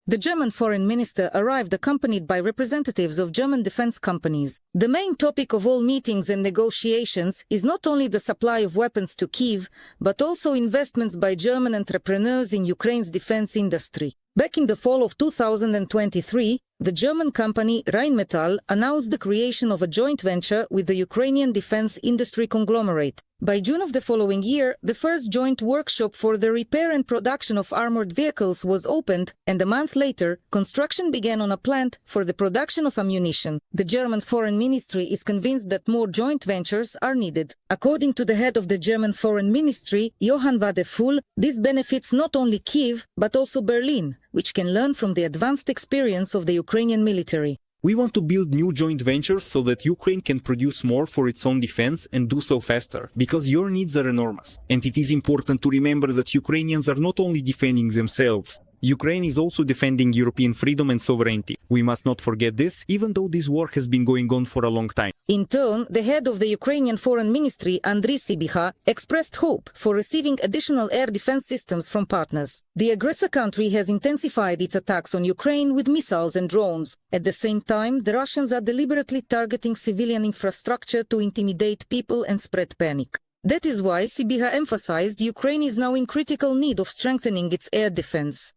The German foreign minister arrived accompanied by representatives of German defense companies. The main topic of all meetings and negotiations is not only the supply of weapons to Kyiv, but also investments by German entrepreneurs in Ukraine's defense industry. Back in the fall of 2023, the German company Rheinmetall announced the creation of a joint venture with the Ukrainian defense industry conglomerate. By June of the following year, the first joint workshop for the repair and production of armored vehicles was opened, and a month later, construction began on a plant for the production of ammunition. The German Foreign Ministry is convinced that more joint ventures are needed. According to the head of the German Foreign Ministry, Johann Wadefuhl, this benefits not only Kyiv, but also Berlin, which can learn from the advanced experience of the Ukrainian military. We want to build new joint ventures so that Ukraine can produce more for its own defense and do so faster, because your needs are enormous. And it is important to remember that Ukrainians are not only defending themselves. Ukraine is also defending European freedom and sovereignty. We must not forget this, even though this war has been going on for a long time. In turn, the head of the Ukrainian Foreign Ministry, Andriy Sybiha, expressed hope for receiving additional air defense systems from partners. The aggressor country has intensified its attacks on Ukraine with missiles and drones. At the same time, the Russians are deliberately targeting civilian infrastructure to intimidate people and spread panic. That is why Sybiha emphasized Ukraine is now in critical need of strengthening its air defense.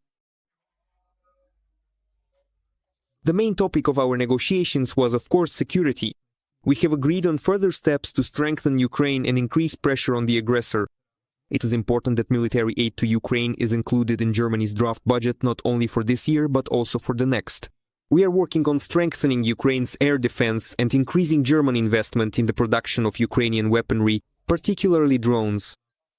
The main topic of our negotiations was, of course, security. We have agreed on further steps to strengthen Ukraine and increase pressure on the aggressor. It is important that military aid to Ukraine is included in Germany's draft budget not only for this year but also for the next. We are working on strengthening Ukraine's air defense and increasing German investment in the production of Ukrainian weaponry, particularly drones.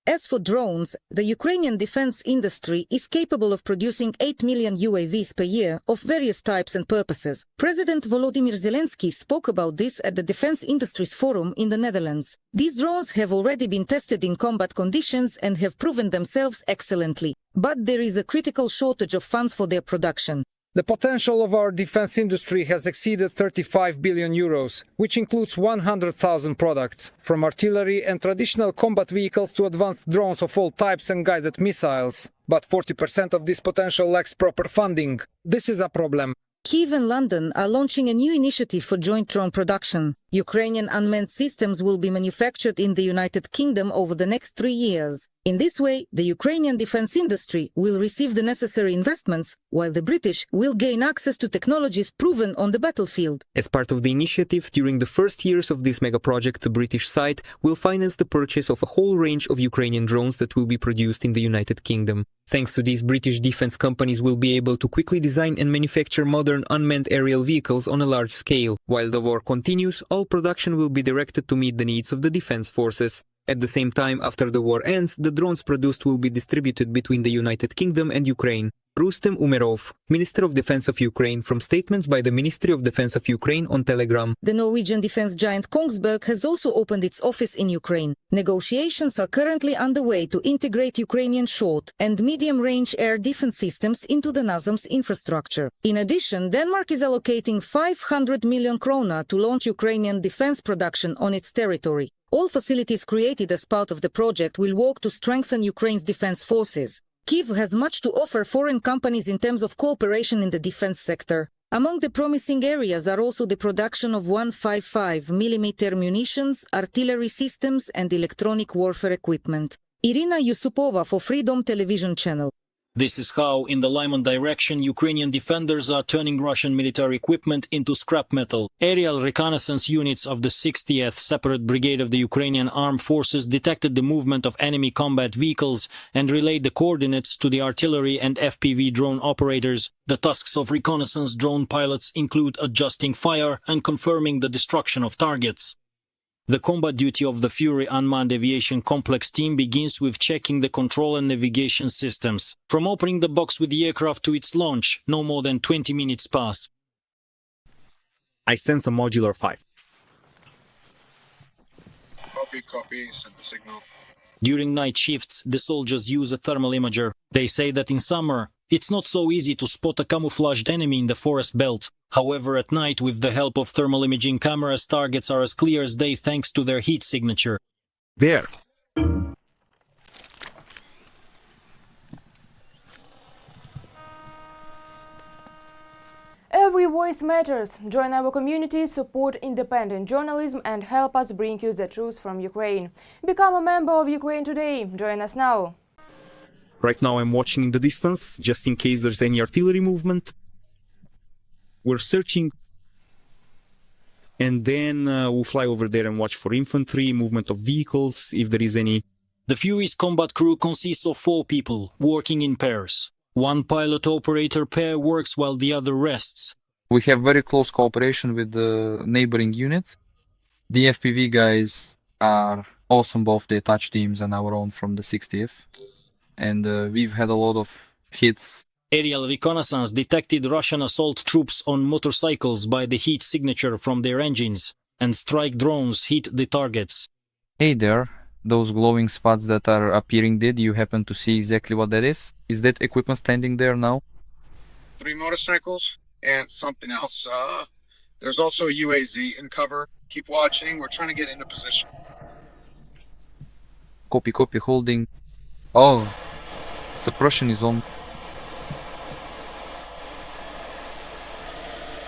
As for drones, the Ukrainian defense industry is capable of producing 8 million UAVs per year of various types and purposes. President Volodymyr Zelensky spoke about this at the Defense Industries Forum in the Netherlands. These drones have already been tested in combat conditions and have proven themselves excellently. But there is a critical shortage of funds for their production. The potential of our defense industry has exceeded 35 billion euros, which includes 100,000 products, from artillery and traditional combat vehicles to advanced drones of all types and guided missiles. But 40% of this potential lacks proper funding. This is a problem. Kyiv and London are launching a new initiative for joint drone production. Ukrainian unmanned systems will be manufactured in the United Kingdom over the next 3 years. In this way, the Ukrainian defense industry will receive the necessary investments, while the British will gain access to technologies proven on the battlefield. As part of the initiative, during the first years of this mega project, the British side will finance the purchase of a whole range of Ukrainian drones that will be produced in the United Kingdom. Thanks to these, British defense companies will be able to quickly design and manufacture modern unmanned aerial vehicles on a large scale. While the war continues, all production will be directed to meet the needs of the defense forces. At the same time, after the war ends, the drones produced will be distributed between the United Kingdom and Ukraine. Rustem Umerov, Minister of Defense of Ukraine, from statements by the Ministry of Defense of Ukraine on Telegram. The Norwegian defense giant Kongsberg has also opened its office in Ukraine. Negotiations are currently underway to integrate Ukrainian short and medium-range air defense systems into the NASAMS infrastructure. In addition, Denmark is allocating 500 million krona to launch Ukrainian defense production on its territory. All facilities created as part of the project will work to strengthen Ukraine's defense forces. Kyiv has much to offer foreign companies in terms of cooperation in the defense sector. Among the promising areas are also the production of 155mm munitions, artillery systems, and electronic warfare equipment. Irina Yusupova for Freedom Television Channel. This is how, in the Lyman direction, Ukrainian defenders are turning Russian military equipment into scrap metal. Aerial reconnaissance units of the 60th Separate Brigade of the Ukrainian Armed Forces detected the movement of enemy combat vehicles and relayed the coordinates to the artillery and FPV drone operators. The tasks of reconnaissance drone pilots include adjusting fire and confirming the destruction of targets. The combat duty of the Fury Unmanned Aviation Complex team begins with checking the control and navigation systems. From opening the box with the aircraft to its launch, no more than 20 minutes pass. I sense a modular 5. Copy, send the signal. During night shifts, the soldiers use a thermal imager. They say that in summer, it's not so easy to spot a camouflaged enemy in the forest belt. However, at night, with the help of thermal imaging cameras, targets are as clear as day thanks to their heat signature. There. Every voice matters. Join our community, support independent journalism and help us bring you the truth from Ukraine. Become a member of Ukraine today. Join us now. Right now I'm watching in the distance, just in case there's any artillery movement. We're searching. And then we'll fly over there and watch for infantry, movement of vehicles, if there is any. The Fury's combat crew consists of 4 people, working in pairs. One pilot-operator pair works while the other rests. We have very close cooperation with the neighboring units. The FPV guys are awesome, both the attached teams and our own from the 60th. And we've had a lot of hits. Aerial reconnaissance detected Russian assault troops on motorcycles by the heat signature from their engines, and strike drones hit the targets. Hey there, those glowing spots that are appearing, did you happen to see exactly what that is? Is that equipment standing there now? 3 motorcycles and something else. There's also a UAZ in cover. Keep watching. We're trying to get into position. Copy, holding. Oh, suppression is on.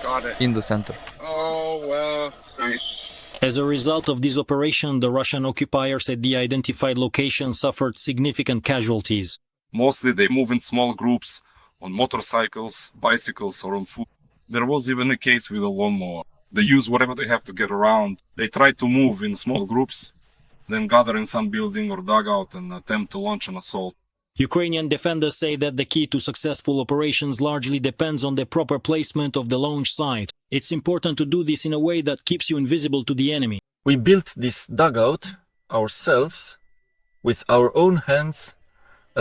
Got it. In the center. Oh, nice. As a result of this operation, the Russian occupiers at the identified location suffered significant casualties. Mostly they move in small groups, on motorcycles, bicycles, or on foot. There was even a case with a lawnmower. They use whatever they have to get around. They try to move in small groups, then gather in some building or dugout and attempt to launch an assault. Ukrainian defenders say that the key to successful operations largely depends on the proper placement of the launch site. It's important to do this in a way that keeps you invisible to the enemy. We built this dugout ourselves with our own hands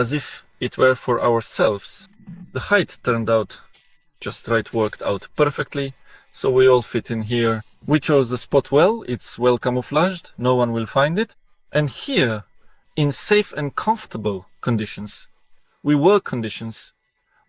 as if it were for ourselves. The height turned out just right, worked out perfectly, so we all fit in here. We chose the spot well, it's well camouflaged, no one will find it. And here, in safe and comfortable conditions, work conditions,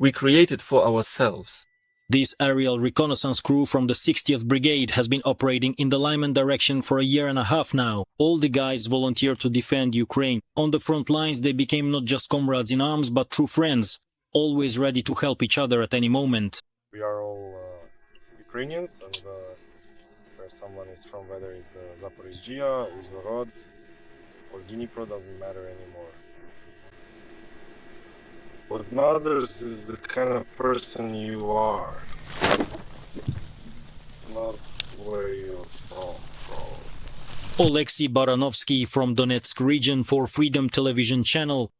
we created for ourselves. This aerial reconnaissance crew from the 60th Brigade has been operating in the Lyman direction for a year and a half now. All the guys volunteered to defend Ukraine. On the front lines they became not just comrades in arms but true friends, always ready to help each other at any moment. We are all Ukrainians, and where someone is from, whether it's Zaporizhzhia, Uzhhorod, or Dnipro, doesn't matter anymore. What matters is the kind of person you are, not where you're from. Oleksiy Baranovsky from Donetsk region for Freedom Television Channel